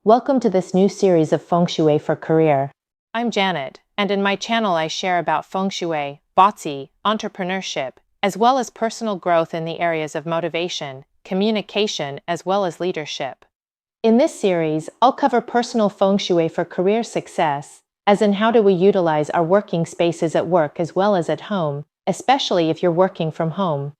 Welcome to this new series of Feng Shui for Career. I'm Janet, and in my channel I share about Feng Shui, Bazi, entrepreneurship, as well as personal growth in the areas of motivation, communication, as well as leadership. In this series, I'll cover personal Feng Shui for career success, as in how do we utilize our working spaces at work as well as at home, especially if you're working from home.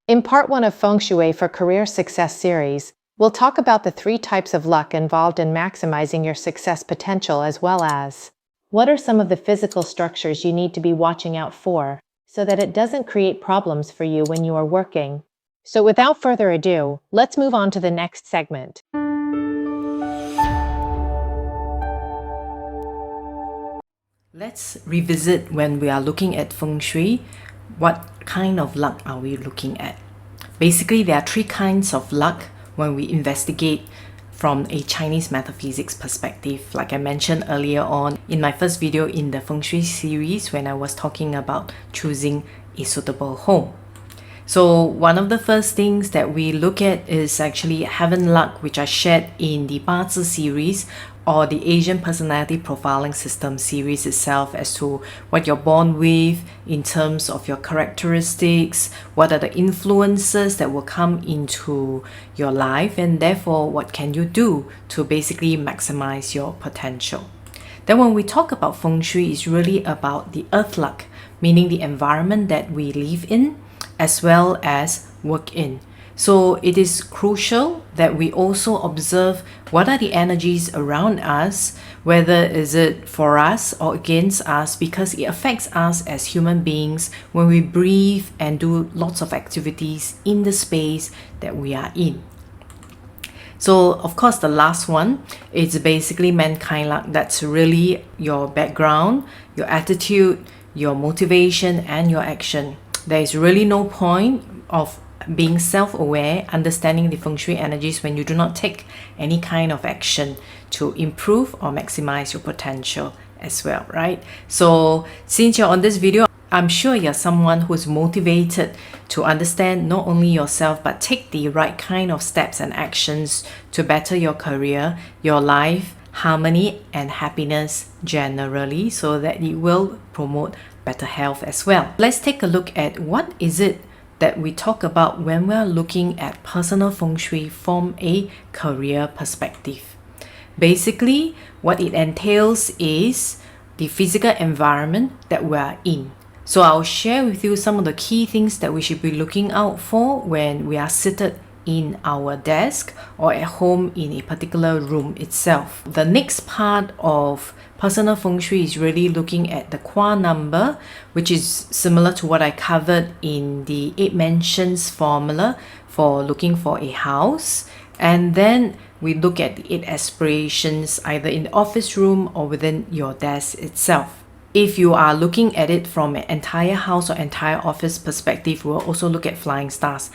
In part 1 of Feng Shui for Career Success series, we'll talk about the 3 types of luck involved in maximizing your success potential, as well as what are some of the physical structures you need to be watching out for so that it doesn't create problems for you when you are working. So without further ado, let's move on to the next segment. Let's revisit when we are looking at Feng Shui, what kind of luck are we looking at? Basically, there are 3 kinds of luck when we investigate from a Chinese metaphysics perspective. Like I mentioned earlier on in my first video in the Feng Shui series when I was talking about choosing a suitable home. So one of the first things that we look at is actually heaven luck, which I shared in the Bazi series or the Asian Personality Profiling System series itself, as to what you're born with in terms of your characteristics, what are the influences that will come into your life, and therefore what can you do to basically maximize your potential. Then when we talk about Feng Shui, it's really about the earth luck, meaning the environment that we live in as well as work in. So it is crucial that we also observe what are the energies around us, whether is it for us or against us, because it affects us as human beings when we breathe and do lots of activities in the space that we are in. So of course the last one is basically mankind luck. That's really your background, your attitude, your motivation and your action. There is really no point of being self-aware, understanding the Feng Shui energies when you do not take any kind of action to improve or maximize your potential as well, right? So since you're on this video, I'm sure you're someone who's motivated to understand not only yourself but take the right kind of steps and actions to better your career, your life, harmony and happiness generally, so that it will promote better health as well. Let's take a look at what is it that we talk about when we're looking at personal Feng Shui from a career perspective. Basically, what it entails is the physical environment that we are in. So I'll share with you some of the key things that we should be looking out for when we are seated in our desk or at home in a particular room itself. The next part of personal Feng Shui is really looking at the Qua number, which is similar to what I covered in the 8 mansions formula for looking for a house. And then we look at the 8 aspirations either in the office room or within your desk itself. If you are looking at it from an entire house or entire office perspective, we'll also look at flying stars.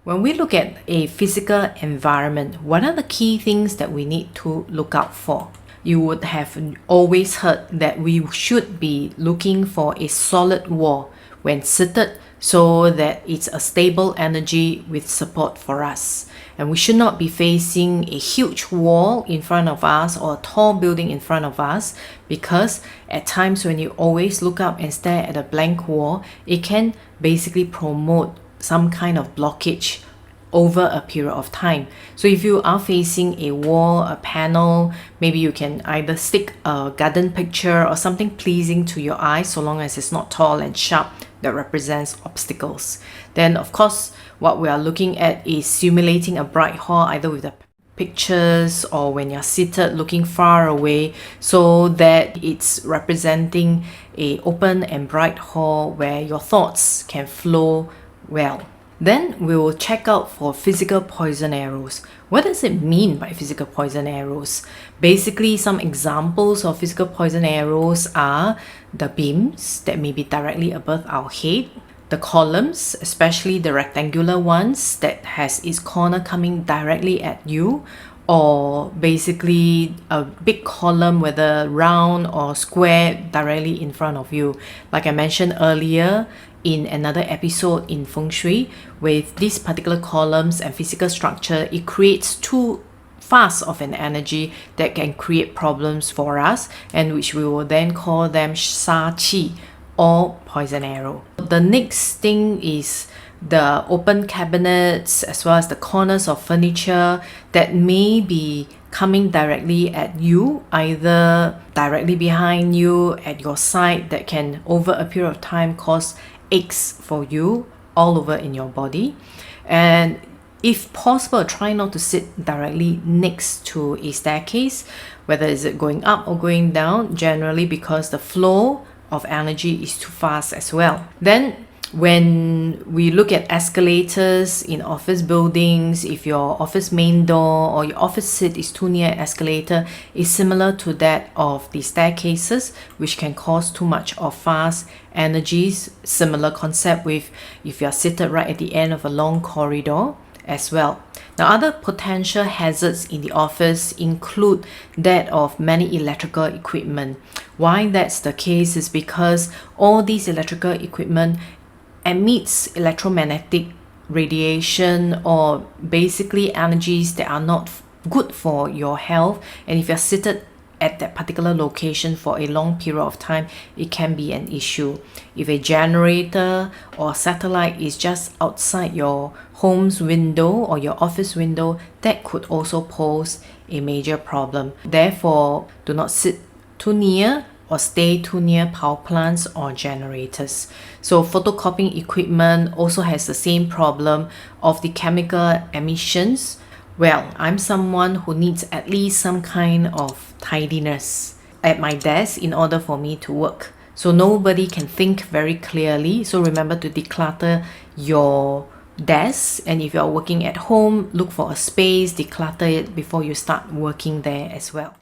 When we look at a physical environment, what are the key things that we need to look out for? You would have always heard that we should be looking for a solid wall when seated, so that it's a stable energy with support for us. And we should not be facing a huge wall in front of us or a tall building in front of us, because at times when you always look up and stare at a blank wall, it can basically promote some kind of blockage over a period of time. So if you are facing a wall, a panel, maybe you can either stick a garden picture or something pleasing to your eyes, so long as it's not tall and sharp, that represents obstacles. Then of course what we are looking at is simulating a bright hall, either with the pictures or when you're seated looking far away, so that it's representing a open and bright hall where your thoughts can flow well. Then we will check out for physical poison arrows. What does it mean by physical poison arrows? Basically, some examples of physical poison arrows are the beams that may be directly above our head, the columns, especially the rectangular ones that has its corner coming directly at you, or basically a big column, whether round or square, directly in front of you. Like I mentioned earlier in another episode in Feng Shui, with these particular columns and physical structure, it creates 2 fast of an energy that can create problems for us, and which we will then call them sha qi or poison arrow. The next thing is the open cabinets as well as the corners of furniture that may be coming directly at you, either directly behind you, at your side, that can over a period of time cause aches for you all over in your body. And if possible, try not to sit directly next to a staircase, whether is it going up or going down, generally because the flow of energy is too fast as well. Then when we look at escalators in office buildings, if your office main door or your office seat is too near an escalator, is similar to that of the staircases, which can cause too much of fast energies. Similar concept with if you are seated right at the end of a long corridor as well. Now, other potential hazards in the office include that of many electrical equipment. Why that's the case is because all these electrical equipment emits electromagnetic radiation, or basically energies that are not good for your health. And if you're seated at that particular location for a long period of time, it can be an issue. If a generator or satellite is just outside your home's window or your office window, that could also pose a major problem. Therefore, do not sit too near or stay too near power plants or generators. So photocopying equipment also has the same problem of the chemical emissions. Well, I'm someone who needs at least some kind of tidiness at my desk in order for me to work. So nobody can think very clearly. So remember to declutter your desk. And if you're working at home, look for a space, declutter it before you start working there as well.